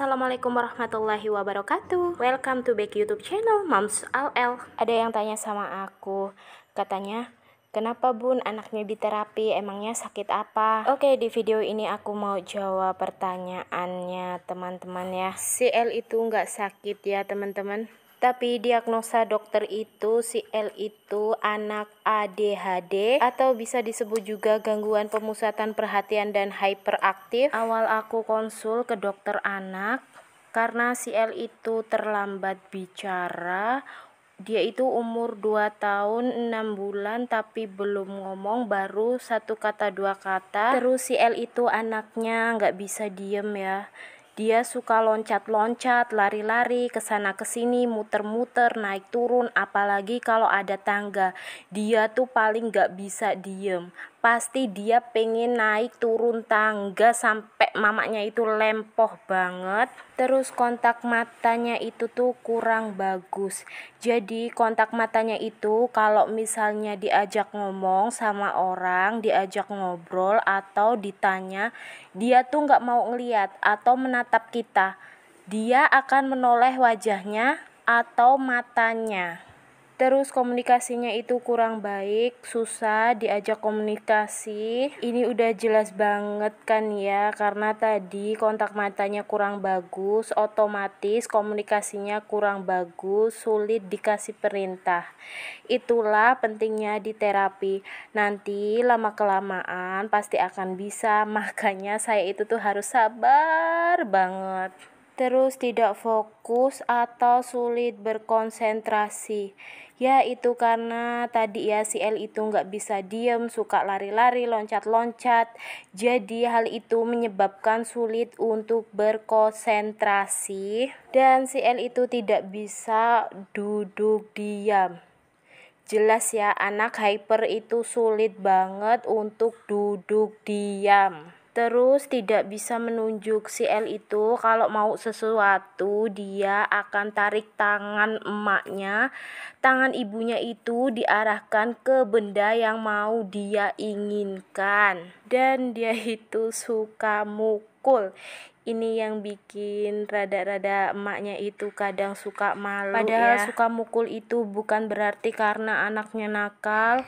Assalamualaikum warahmatullahi wabarakatuh. Welcome to back YouTube channel Moms LL. Ada yang tanya sama aku, katanya, kenapa bun anaknya di terapi, emangnya sakit apa? Oke, di video ini aku mau jawab pertanyaannya teman-teman ya. Si L itu nggak sakit ya teman-teman, tapi diagnosa dokter itu si L itu anak ADHD atau bisa disebut juga gangguan pemusatan perhatian dan hyperaktif. Awal aku konsul ke dokter anak karena si L itu terlambat bicara. Dia itu umur 2 tahun 6 bulan tapi belum ngomong, baru 1 kata 2 kata. Terus si L itu anaknya nggak bisa diem ya. Dia suka loncat-loncat, lari-lari, kesana kesini, muter-muter, naik turun, apalagi kalau ada tangga. Dia tuh paling gak bisa diem. Pasti dia pengen naik turun tangga sampai mamanya itu lempoh banget. Terus kontak matanya itu tuh kurang bagus. Jadi kontak matanya itu kalau misalnya diajak ngomong sama orang, diajak ngobrol atau ditanya, dia tuh gak mau ngeliat atau menatap kita. Dia akan menoleh wajahnya atau matanya. Terus komunikasinya itu kurang baik, susah diajak komunikasi. Ini udah jelas banget kan ya, karena tadi kontak matanya kurang bagus, otomatis komunikasinya kurang bagus, sulit dikasih perintah. Itulah pentingnya di terapi. Nanti lama-kelamaan pasti akan bisa, makanya saya itu tuh harus sabar banget. Terus tidak fokus atau sulit berkonsentrasi. Ya itu karena tadi ya si L itu nggak bisa diem, suka lari-lari, loncat-loncat. Jadi hal itu menyebabkan sulit untuk berkonsentrasi. Dan si L itu tidak bisa duduk diam. Jelas ya, anak hyper itu sulit banget untuk duduk diam. Terus tidak bisa menunjuk. Si L itu kalau mau sesuatu dia akan tarik tangan emaknya, tangan ibunya itu diarahkan ke benda yang mau dia inginkan. Dan dia itu suka mukul. Ini yang bikin rada-rada emaknya itu kadang suka malu. Padahal ya, suka mukul itu bukan berarti karena anaknya nakal,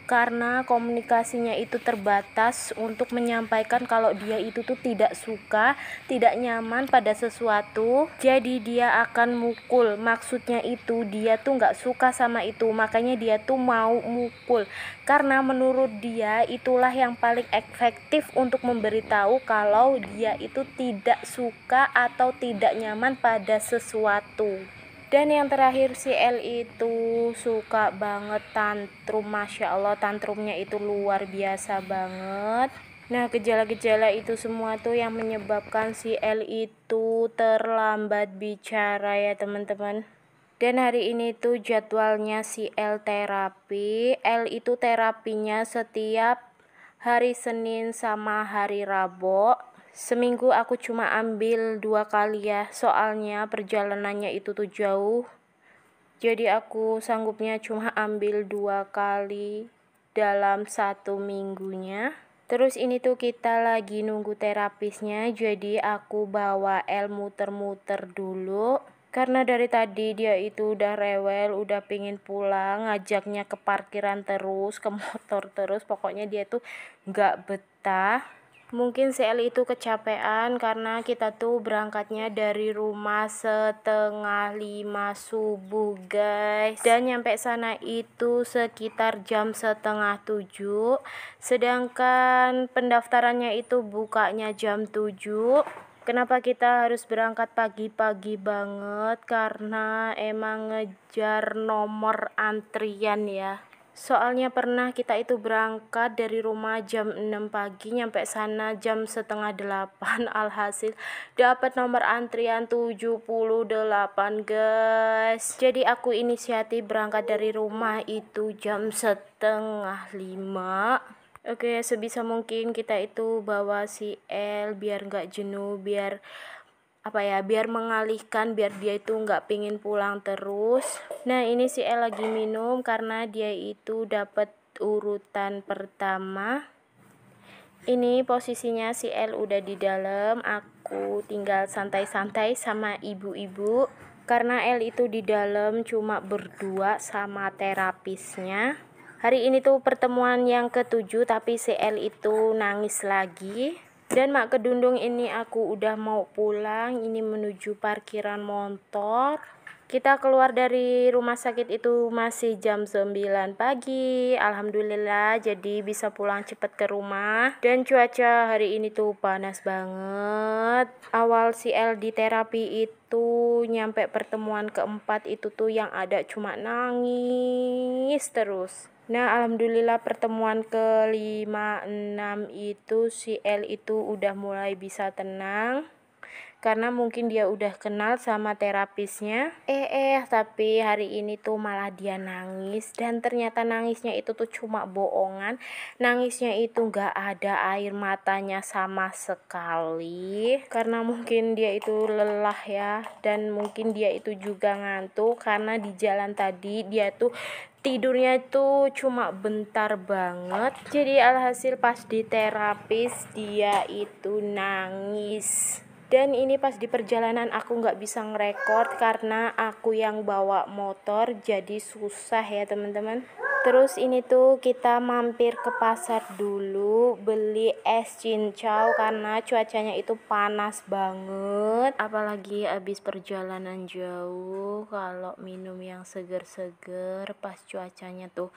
karena komunikasinya itu terbatas untuk menyampaikan kalau dia itu tuh tidak suka, tidak nyaman pada sesuatu, jadi dia akan mukul. Maksudnya itu dia tuh nggak suka sama itu, makanya dia tuh mau mukul, karena menurut dia itulah yang paling efektif untuk memberitahu kalau dia itu tidak suka atau tidak nyaman pada sesuatu. Dan yang terakhir si L itu suka banget tantrum, Masya Allah tantrumnya itu luar biasa banget. Nah gejala-gejala itu semua tuh yang menyebabkan si L itu terlambat bicara ya teman-teman. Dan hari ini tuh jadwalnya si L terapi. L itu terapinya setiap hari Senin sama hari Rabu. Seminggu aku cuma ambil 2 kali ya, soalnya perjalanannya itu tuh jauh. Jadi aku sanggupnya cuma ambil 2 kali dalam 1 minggunya. Terus ini tuh kita lagi nunggu terapisnya, jadi aku bawa L muter-muter dulu. Karena dari tadi dia itu udah rewel, udah pengen pulang, ngajaknya ke parkiran terus, ke motor terus, pokoknya dia tuh gak betah. Mungkin si L itu kecapean karena kita tuh berangkatnya dari rumah 4:30 subuh guys, dan nyampe sana itu sekitar jam 6:30, sedangkan pendaftarannya itu bukanya jam 7. Kenapa kita harus berangkat pagi-pagi banget? Karena emang ngejar nomor antrian ya. Soalnya pernah kita itu berangkat dari rumah jam 6 pagi, nyampe sana jam 7:30, alhasil dapat nomor antrian 78 guys. Jadi aku inisiatif berangkat dari rumah itu jam 4:30. Oke, sebisa mungkin kita itu bawa si L biar nggak jenuh, biar mengalihkan, biar dia itu nggak pingin pulang terus. Nah ini si L lagi minum karena dia itu dapat urutan pertama. Ini posisinya si L udah di dalam, aku tinggal santai-santai sama ibu-ibu. Karena L itu di dalam cuma berdua sama terapisnya. Hari ini tuh pertemuan yang ke-7, tapi si L itu nangis lagi. Dan Mak Kedundung ini aku udah mau pulang, ini menuju parkiran motor. Kita keluar dari rumah sakit itu masih jam 9 pagi. Alhamdulillah jadi bisa pulang cepet ke rumah. Dan cuaca hari ini tuh panas banget. Awal si L di terapi itu nyampe pertemuan keempat itu tuh yang ada cuma nangis terus. Nah, alhamdulillah pertemuan ke-5, 6 itu si L itu udah mulai bisa tenang. Karena mungkin dia udah kenal sama terapisnya. Tapi hari ini tuh malah dia nangis. Dan ternyata nangisnya itu tuh cuma bohongan. Nangisnya itu gak ada air matanya sama sekali. Karena mungkin dia itu lelah ya. Dan mungkin dia itu juga ngantuk. Karena di jalan tadi dia tuh tidurnya itu cuma bentar banget. Jadi alhasil pas di terapis dia itu nangis. Dan ini pas di perjalanan aku nggak bisa ngerekord karena aku yang bawa motor, jadi susah ya teman-teman. Terus ini tuh kita mampir ke pasar dulu beli es cincau karena cuacanya itu panas banget. Apalagi abis perjalanan jauh, kalau minum yang seger-seger pas cuacanya tuh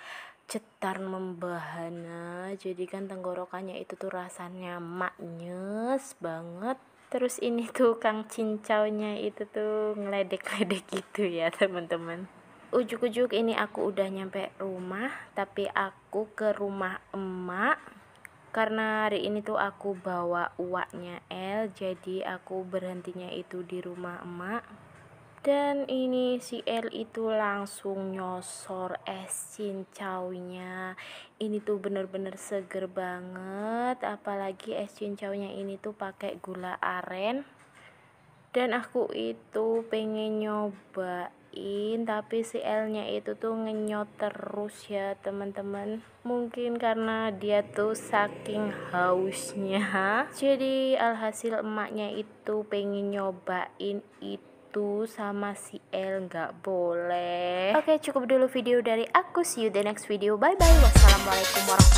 cetar membahana, jadi kan tenggorokannya itu tuh rasanya maknyes banget. Terus ini tuh Kang Cincaunya itu tuh ngeledek-ledek gitu ya teman-teman. Ujuk-ujuk ini aku udah nyampe rumah, tapi aku ke rumah emak. Karena hari ini tuh aku bawa uaknya L, jadi aku berhentinya itu di rumah emak. Dan ini si L itu langsung nyosor es cincaunya. Ini tuh bener-bener seger banget. Apalagi es cincaunya ini tuh pakai gula aren. Dan aku itu pengen nyobain, tapi si L-nya itu tuh ngenyot terus ya teman-teman. Mungkin karena dia tuh saking hausnya. Jadi alhasil emaknya itu pengen nyobain itu sama si L, nggak boleh. Oke, cukup dulu video dari aku. See you the next video. Bye bye. Wassalamualaikum warahmatullahi wabarakatuh.